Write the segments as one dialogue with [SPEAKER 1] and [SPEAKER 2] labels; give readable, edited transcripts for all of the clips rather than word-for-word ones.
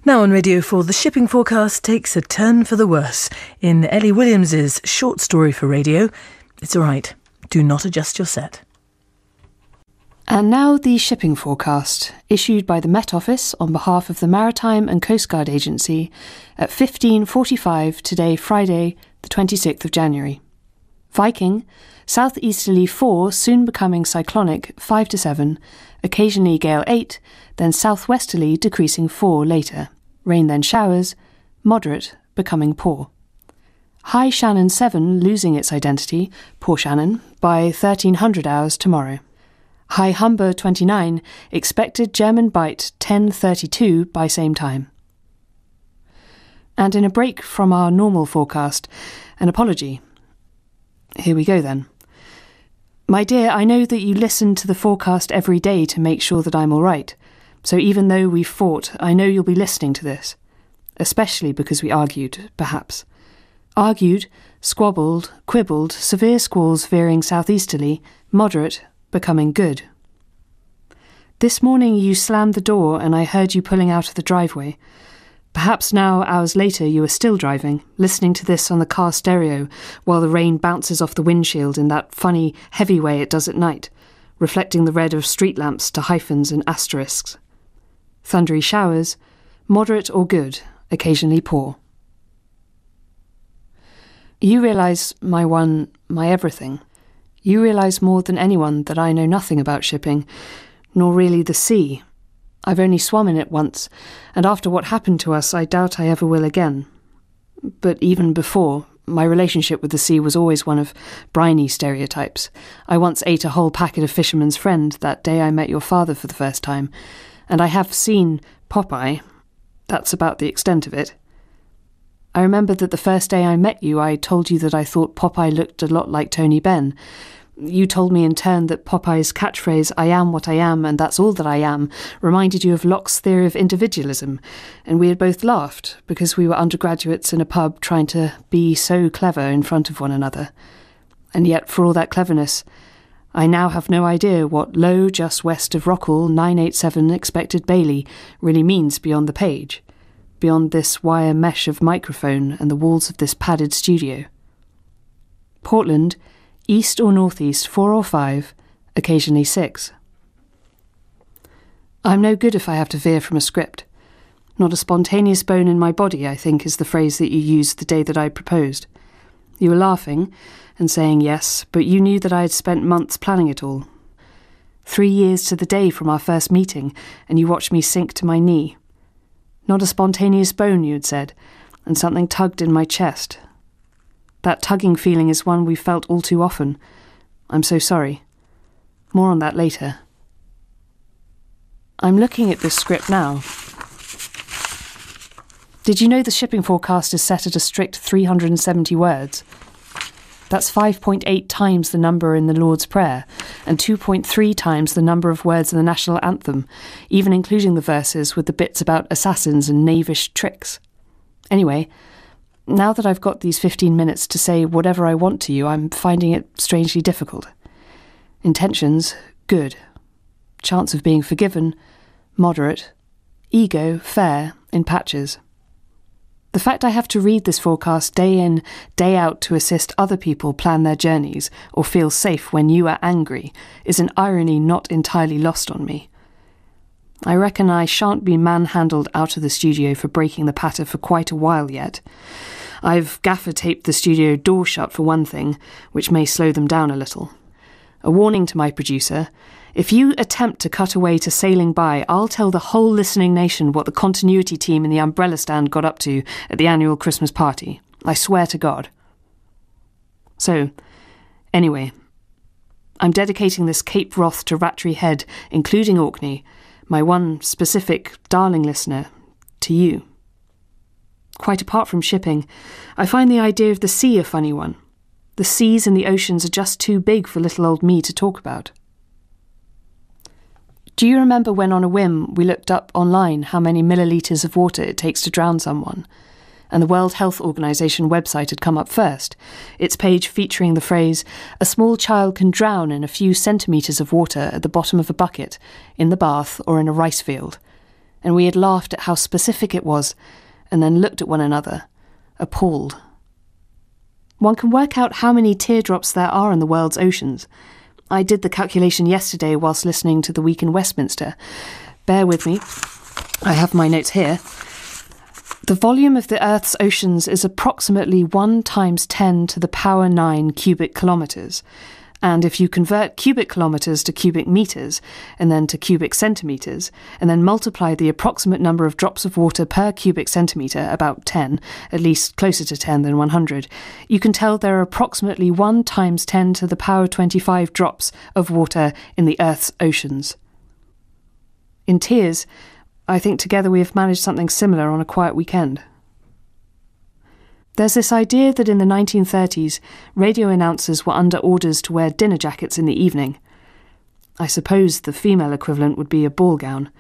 [SPEAKER 1] Now on Radio 4, the shipping forecast takes a turn for the worse in Eley Williams' short story for radio. It's all right. Do not adjust your set.
[SPEAKER 2] And now the shipping forecast, issued by the Met Office on behalf of the Maritime and Coast Guard Agency at 15:45 today, Friday, the 26th of January. Viking, southeasterly 4, soon becoming cyclonic 5 to 7, occasionally gale 8, then southwesterly decreasing 4 later. Rain then showers, moderate, becoming poor. High Shannon 7 losing its identity, poor Shannon, by 1300 hours tomorrow. High Humber 29, expected German bite 10:32 by same time. And in a break from our normal forecast, an apology. Here we go then. My dear, I know that you listen to the forecast every day to make sure that I'm all right. So even though we've fought, I know you'll be listening to this. Especially because we argued, perhaps. Argued, squabbled, quibbled, severe squalls veering southeasterly, moderate, becoming good. This morning you slammed the door and I heard you pulling out of the driveway. Perhaps now, hours later, you are still driving, listening to this on the car stereo while the rain bounces off the windshield in that funny, heavy way it does at night, reflecting the red of street lamps to hyphens and asterisks. Thundery showers, moderate or good, occasionally poor. You realise, my one, my everything. You realise more than anyone that I know nothing about shipping, nor really the sea. I've only swum in it once, and after what happened to us, I doubt I ever will again. But even before, my relationship with the sea was always one of briny stereotypes. I once ate a whole packet of Fisherman's Friend that day I met your father for the first time, and I have seen Popeye. That's about the extent of it. I remember that the first day I met you, I told you that I thought Popeye looked a lot like Tony Benn. You told me in turn that Popeye's catchphrase, "I am what I am, and that's all that I am," reminded you of Locke's theory of individualism, and we had both laughed, because we were undergraduates in a pub trying to be so clever in front of one another. And yet, for all that cleverness, I now have no idea what low just west of Rockall 987 expected Bailey really means beyond the page, beyond this wire mesh of microphone and the walls of this padded studio. Portland, east or northeast 4 or 5, occasionally 6. I'm no good if I have to veer from a script. Not a spontaneous bone in my body, I think, is the phrase that you used the day that I proposed. You were laughing and saying yes, but you knew that I had spent months planning it all. 3 years to the day from our first meeting, and you watched me sink to my knee. Not a spontaneous bone, you had said, and something tugged in my chest. That tugging feeling is one we've felt all too often. I'm so sorry. More on that later. I'm looking at this script now. Did you know the shipping forecast is set at a strict 370 words? That's 5.8 times the number in the Lord's Prayer, and 2.3 times the number of words in the national anthem, even including the verses with the bits about assassins and knavish tricks. Anyway, now that I've got these 15 minutes to say whatever I want to you, I'm finding it strangely difficult. Intentions, good. Chance of being forgiven, moderate. Ego, fair, in patches. The fact I have to read this forecast day in, day out to assist other people plan their journeys or feel safe when you are angry is an irony not entirely lost on me. I reckon I shan't be manhandled out of the studio for breaking the patter for quite a while yet. I've gaffer-taped the studio door shut for one thing, which may slow them down a little. A warning to my producer: if you attempt to cut away to Sailing By, I'll tell the whole listening nation what the continuity team in the umbrella stand got up to at the annual Christmas party. I swear to God. So, anyway, I'm dedicating this Cape Wrath to Rattray Head, including Orkney, my one specific darling listener, to you. Quite apart from shipping, I find the idea of the sea a funny one. The seas and the oceans are just too big for little old me to talk about. Do you remember when on a whim we looked up online how many millilitres of water it takes to drown someone? And the World Health Organization website had come up first, its page featuring the phrase, "A small child can drown in a few centimetres of water at the bottom of a bucket, in the bath or in a rice field." and we had laughed at how specific it was, and then looked at one another, appalled. One can work out how many teardrops there are in the world's oceans. I did the calculation yesterday whilst listening to The Week in Westminster. Bear with me. I have my notes here. The volume of the Earth's oceans is approximately 1 × 10⁹ cubic kilometres. And if you convert cubic kilometres to cubic metres, and then to cubic centimetres, and then multiply the approximate number of drops of water per cubic centimetre, about 10, at least closer to 10 than 100, you can tell there are approximately 1 × 10⁻25 drops of water in the Earth's oceans. In tears, I think together we have managed something similar on a quiet weekend. There's this idea that in the 1930s, radio announcers were under orders to wear dinner jackets in the evening. I suppose the female equivalent would be a ball gown.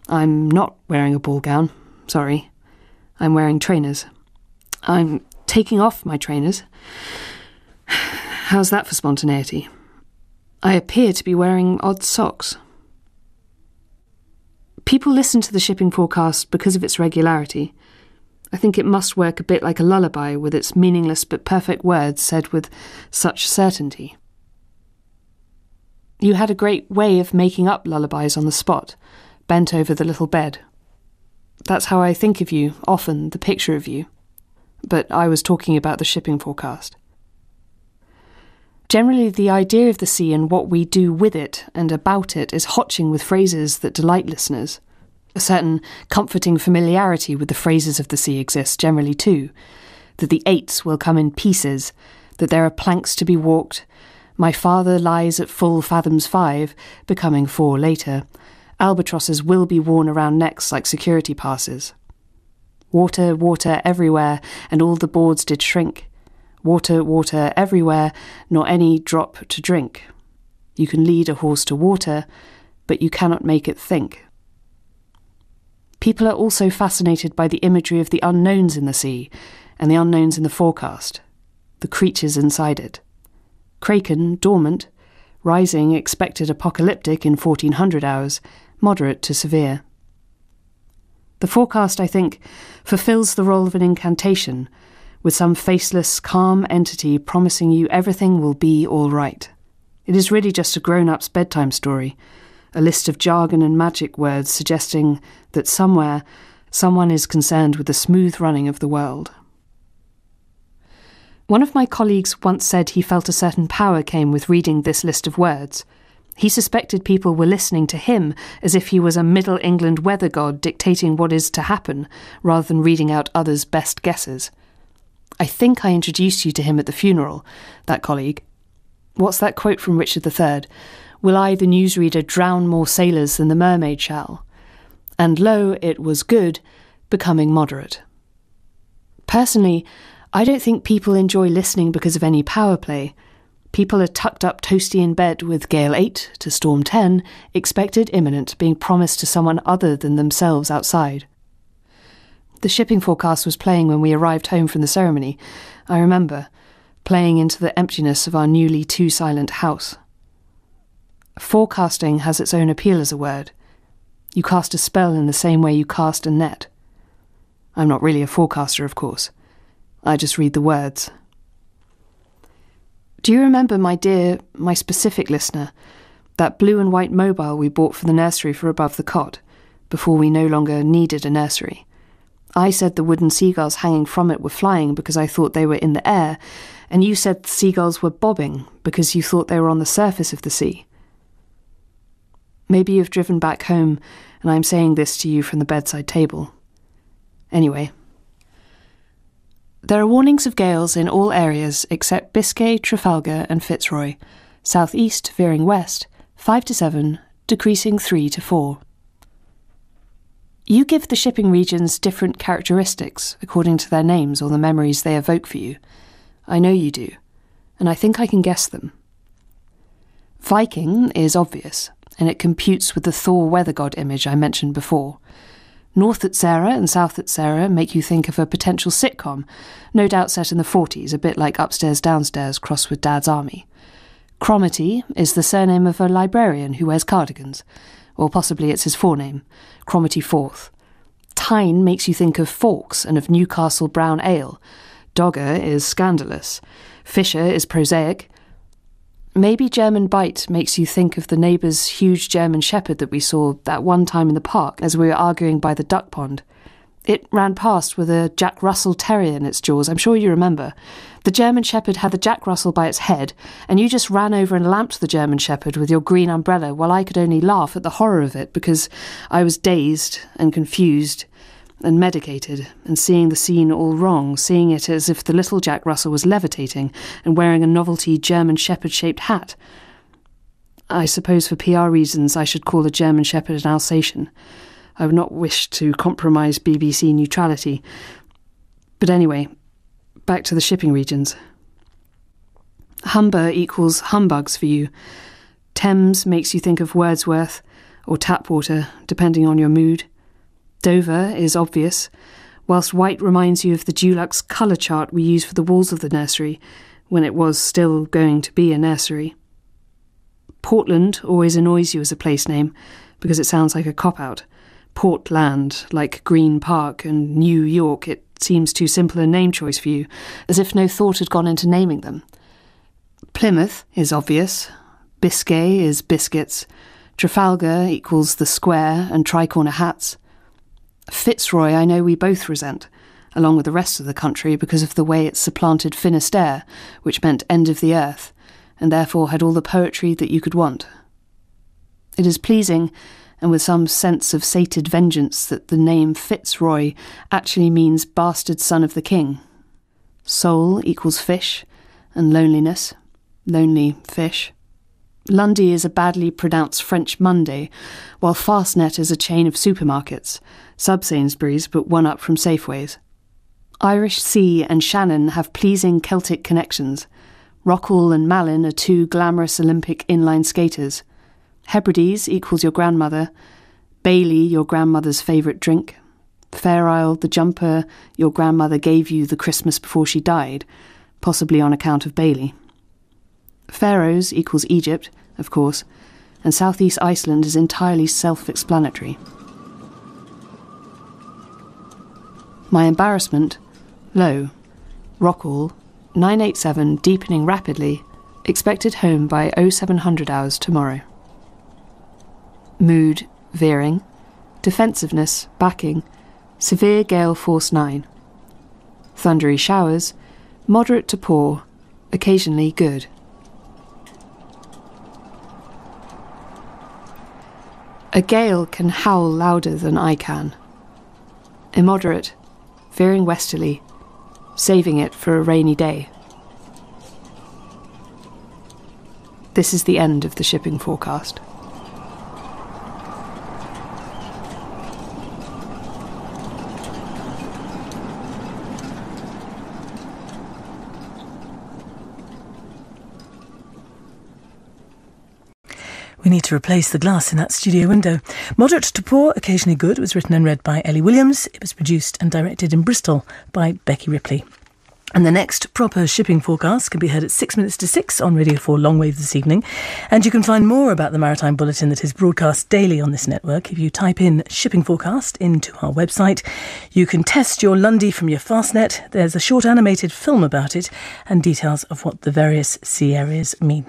[SPEAKER 2] I'm not wearing a ball gown, sorry. I'm wearing trainers. I'm taking off my trainers. How's that for spontaneity? I appear to be wearing odd socks. People listen to the shipping forecast because of its regularity. I think it must work a bit like a lullaby with its meaningless but perfect words said with such certainty. You had a great way of making up lullabies on the spot, bent over the little bed. That's how I think of you, often, the picture of you. But I was talking about the shipping forecast. Generally, the idea of the sea and what we do with it and about it is hotching with phrases that delight listeners. A certain comforting familiarity with the phrases of the sea exists generally too. That the eights will come in pieces, that there are planks to be walked. My father lies at full fathoms 5, becoming 4 later. Albatrosses will be worn around necks like security passes. Water, water everywhere, and all the boards did shrink. Water, water everywhere, nor any drop to drink. You can lead a horse to water, but you cannot make it think. People are also fascinated by the imagery of the unknowns in the sea and the unknowns in the forecast, the creatures inside it. Kraken, dormant, rising, expected apocalyptic in 1400 hours, moderate to severe. The forecast, I think, fulfills the role of an incantation, with some faceless, calm entity promising you everything will be all right. It is really just a grown-up's bedtime story, a list of jargon and magic words suggesting that somewhere someone is concerned with the smooth running of the world. One of my colleagues once said he felt a certain power came with reading this list of words. He suspected people were listening to him as if he was a Middle England weather god dictating what is to happen, rather than reading out others' best guesses. I think I introduced you to him at the funeral, that colleague. What's that quote from Richard III? Will I, the newsreader, drown more sailors than the mermaid shall? And lo, it was good, becoming moderate. Personally, I don't think people enjoy listening because of any power play. People are tucked up toasty in bed with gale 8 to storm 10, expected imminent, being promised to someone other than themselves outside. The shipping forecast was playing when we arrived home from the ceremony, I remember, playing into the emptiness of our newly too-silent house. Forecasting has its own appeal as a word. You cast a spell in the same way you cast a net. I'm not really a forecaster, of course. I just read the words. Do you remember, my dear, my specific listener, that blue and white mobile we bought for the nursery for above the cot, before we no longer needed a nursery? I said the wooden seagulls hanging from it were flying because I thought they were in the air, and you said the seagulls were bobbing because you thought they were on the surface of the sea. Maybe you've driven back home, and I'm saying this to you from the bedside table. Anyway. There are warnings of gales in all areas except Biscay, Trafalgar and Fitzroy. South-east, veering west, 5 to 7, decreasing 3 to 4. You give the shipping regions different characteristics according to their names or the memories they evoke for you. I know you do, and I think I can guess them. Viking is obvious, and it computes with the Thor weather god image I mentioned before. North at Sarah and South at Sarah make you think of a potential sitcom, no doubt set in the 40s, a bit like Upstairs Downstairs crossed with Dad's Army. Cromarty is the surname of a librarian who wears cardigans. or possibly it's his forename, Cromarty Forth. Tyne makes you think of Fawkes and of Newcastle brown ale. Dogger is scandalous. Fisher is prosaic. Maybe German Bite makes you think of the neighbour's huge German shepherd that we saw that one time in the park as we were arguing by the duck pond. It ran past with a Jack Russell Terrier in its jaws, I'm sure you remember. The German Shepherd had the Jack Russell by its head, and you just ran over and lamped the German Shepherd with your green umbrella while I could only laugh at the horror of it because I was dazed and confused and medicated and seeing the scene all wrong, seeing it as if the little Jack Russell was levitating and wearing a novelty German Shepherd-shaped hat. I suppose for PR reasons I should call a German Shepherd an Alsatian. I would not wish to compromise BBC neutrality. But anyway, back to the shipping regions. Humber equals humbugs for you. Thames makes you think of Wordsworth or tap water, depending on your mood. Dover is obvious, whilst white reminds you of the Dulux colour chart we used for the walls of the nursery, when it was still going to be a nursery. Portland always annoys you as a place name, because it sounds like a cop-out. Portland, like Green Park and New York, it seems too simple a name choice for you, as if no thought had gone into naming them. Plymouth is obvious. Biscay is biscuits. Trafalgar equals the square and tricorner hats. Fitzroy I know we both resent, along with the rest of the country, because of the way it supplanted Finisterre, which meant end of the earth, and therefore had all the poetry that you could want. It is pleasing, and with some sense of sated vengeance, that the name Fitzroy actually means bastard son of the king. Soul equals fish, and loneliness, lonely fish. Lundy is a badly pronounced French Monday, while Fastnet is a chain of supermarkets, sub-Sainsbury's but one up from Safeways. Irish Sea and Shannon have pleasing Celtic connections. Rockall and Malin are two glamorous Olympic inline skaters. Hebrides equals your grandmother. Bailey, your grandmother's favourite drink. Fair Isle, the jumper your grandmother gave you the Christmas before she died, possibly on account of Bailey. Faroes equals Egypt, of course, and Southeast Iceland is entirely self-explanatory. My embarrassment, low. Rockall, 987 deepening rapidly, expected home by 0700 hours tomorrow. Mood, veering. Defensiveness, backing. Severe gale force 9. Thundery showers, moderate to poor, occasionally good. A gale can howl louder than I can. Immoderate, veering westerly, saving it for a rainy day. This is the end of the shipping forecast.
[SPEAKER 1] We need to replace the glass in that studio window. Moderate to poor, occasionally good, was written and read by Eley Williams. It was produced and directed in Bristol by Becky Ripley. And the next proper shipping forecast can be heard at 6 minutes to 6 on Radio 4 Longwave this evening. And you can find more about the Maritime Bulletin that is broadcast daily on this network if you type in shipping forecast into our website. You can test your Lundy from your Fastnet. There's a short animated film about it and details of what the various sea areas mean.